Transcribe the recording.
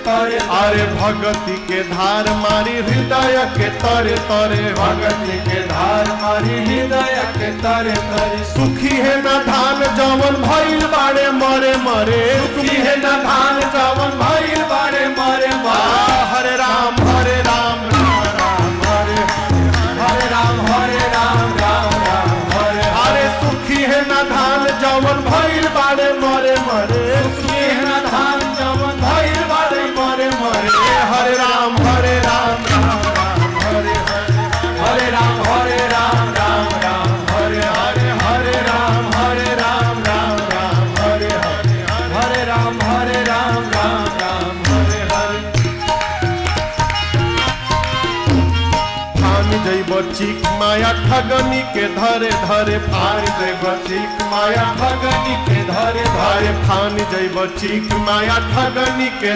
तरे अरे भगति के धार मारी हृदय के तरे तरे भगति के धार मारी हृदय के तरे तरे सुखी है न धान जवन भइल बाड़े मरे मरे सुखी है न धान जवन भइल बाड़े मरे मरे हरे राम राम राम हरे हरे राम राम राम हरे अरे सुखी है न धान जवन भइल बाड़े मरे मरे सुखी है न धान जवन भइल बाड़े मरे मरे हरे राम राम हरे हरे राम राम राम हरे हरे हरे राम राम राम हरे हरे राम राम राम हरे हरे फान जैब चिक माया ठगनी के धरे धरे फान जैब चिक माया ठगनी के धरे धरे फान जैब चिक माया ठगनी के